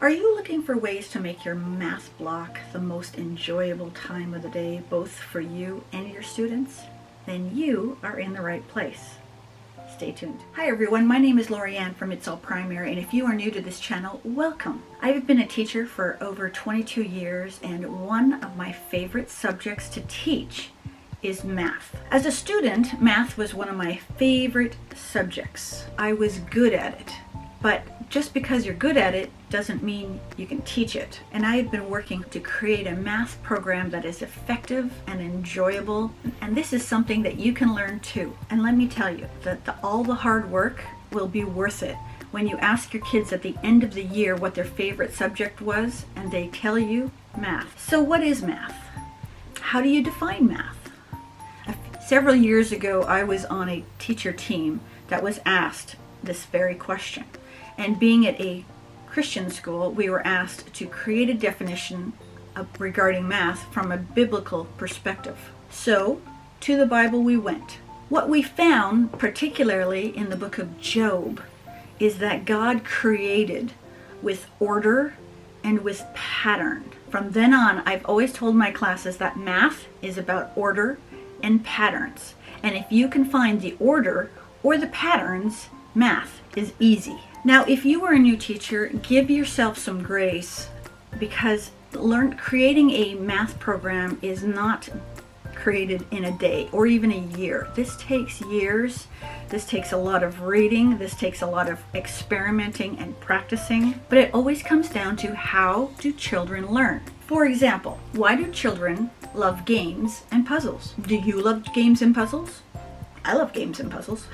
Are you looking for ways to make your math block the most enjoyable time of the day, both for you and your students? Then you are in the right place. Stay tuned. Hi everyone, my name is Lorianne from It's All Primary, and if you are new to this channel, welcome. I've been a teacher for over 22 years, and one of my favorite subjects to teach is math. As a student, math was one of my favorite subjects. I was good at it, but just because you're good at it doesn't mean you can teach it. And I have been working to create a math program that is effective and enjoyable, and this is something that you can learn too. And let me tell you that all the hard work will be worth it when you ask your kids at the end of the year what their favorite subject was, and they tell you math. So what is math? How do you define math? Several years ago, I was on a teacher team that was asked this very question. And being at a Christian school, we were asked to create a definition regarding math from a biblical perspective. So, to the Bible we went. What we found, particularly in the book of Job, is that God created with order and with pattern. From then on, I've always told my classes that math is about order and patterns. And if you can find the order or the patterns, math is easy. Now, if you are a new teacher, give yourself some grace, because creating a math program is not created in a day or even a year. This takes years. This takes a lot of reading. This takes a lot of experimenting and practicing. But it always comes down to, how do children learn? For example, why do children love games and puzzles? Do you love games and puzzles? I love games and puzzles.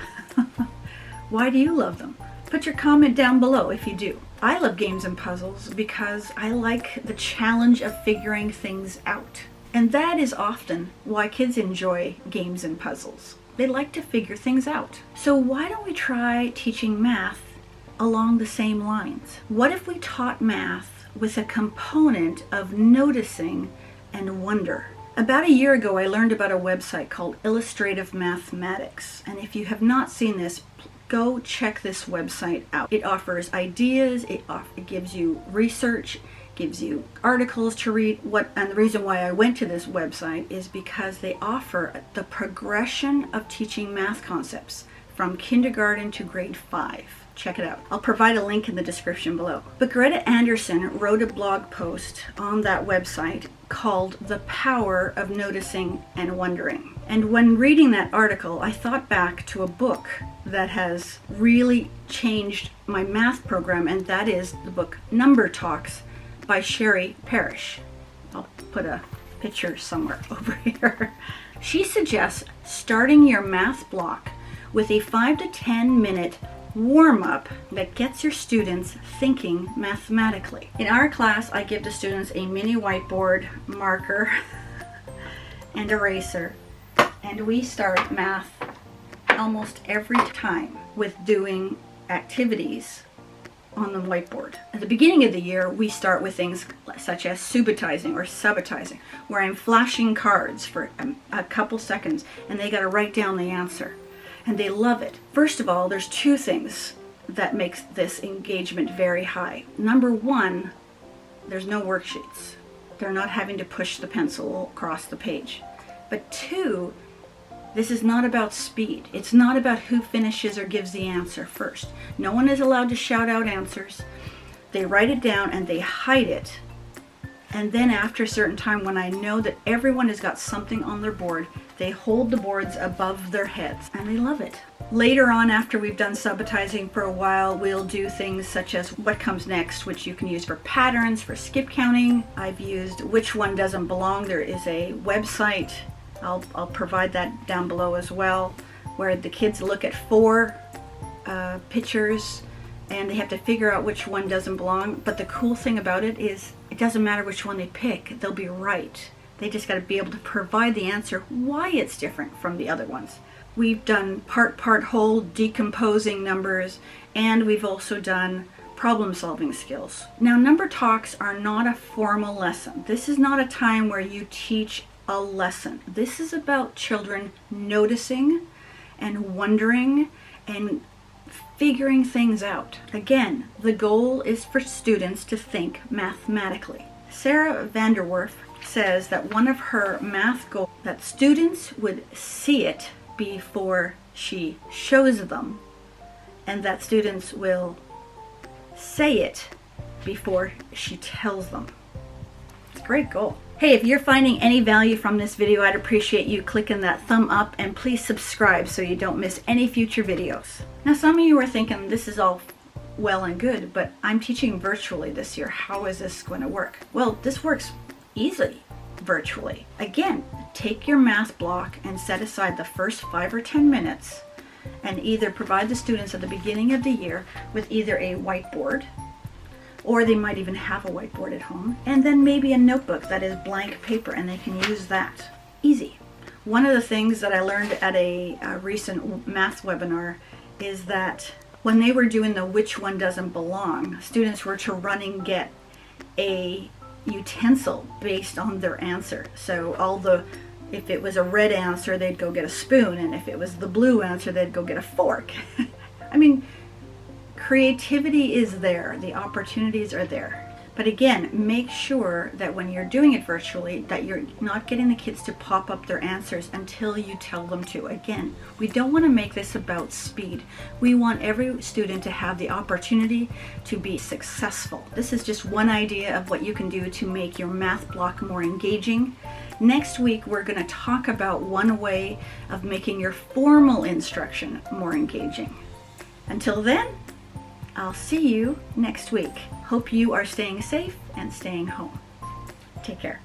Why do you love them? Put your comment down below if you do. I love games and puzzles because I like the challenge of figuring things out. And that is often why kids enjoy games and puzzles. They like to figure things out. So why don't we try teaching math along the same lines? What if we taught math with a component of noticing and wonder? About a year ago, I learned about a website called Illustrative Mathematics. And if you have not seen this, go check this website out. It offers ideas, it gives you research, gives you articles to read. And the reason why I went to this website is because they offer the progression of teaching math concepts from kindergarten to grade 5. Check it out. I'll provide a link in the description below. But Greta Anderson wrote a blog post on that website called The Power of Noticing and Wondering. And when reading that article, I thought back to a book that has really changed my math program, and that is the book Number Talks by Parrish. I'll put a picture somewhere over here. She suggests starting your math block with a 5 to 10 minute warm-up that gets your students thinking mathematically. In our class, I give the students a mini whiteboard, marker, and eraser, and we start math almost every time with doing activities on the whiteboard. At the beginning of the year, we start with things such as subitizing, where I'm flashing cards for a couple seconds and they got to write down the answer. And they love it. First of all, there's two things that makes this engagement very high. Number one, there's no worksheets. They're not having to push the pencil across the page. But two, this is not about speed. It's not about who finishes or gives the answer first. No one is allowed to shout out answers. They write it down and they hide it. And then after a certain time, when I know that everyone has got something on their board, they hold the boards above their heads, and they love it. Later on, after we've done subitizing for a while, we'll do things such as what comes next, which you can use for patterns, for skip counting. I've used which one doesn't belong. There is a website, I'll provide that down below as well, where the kids look at 4 pictures and they have to figure out which one doesn't belong. But the cool thing about it is it doesn't matter which one they pick, they'll be right. They just got to be able to provide the answer why it's different from the other ones. We've done part, whole, decomposing numbers, and we've also done problem-solving skills. Now, number talks are not a formal lesson. This is not a time where you teach a lesson. This is about children noticing and wondering and figuring things out. Again, the goal is for students to think mathematically. Sarah Vanderwerf says that one of her math goals that students would see it before she shows them, and that students will say it before she tells them. It's a great goal. Hey, if you're finding any value from this video, I'd appreciate you clicking that thumb up, and please subscribe so you don't miss any future videos. Now, some of you are thinking this is all well and good, but I'm teaching virtually this year. How is this going to work? Well, this works easily virtually. Again, take your math block and set aside the first 5 or 10 minutes and either provide the students at the beginning of the year with either a whiteboard, or they might even have a whiteboard at home, and then maybe a notebook that is blank paper, and they can use that. Easy. One of the things that I learned at a recent math webinar is that when they were doing the which one doesn't belong, students were to run and get a utensil based on their answer. So if it was a red answer, they'd go get a spoon, and if it was the blue answer, they'd go get a fork. I mean, creativity is there, the opportunities are there. But again, make sure that when you're doing it virtually, that you're not getting the kids to pop up their answers until you tell them to. Again, we don't want to make this about speed. We want every student to have the opportunity to be successful. This is just one idea of what you can do to make your math block more engaging. Next week, we're going to talk about one way of making your formal instruction more engaging. Until then, I'll see you next week. Hope you are staying safe and staying home. Take care.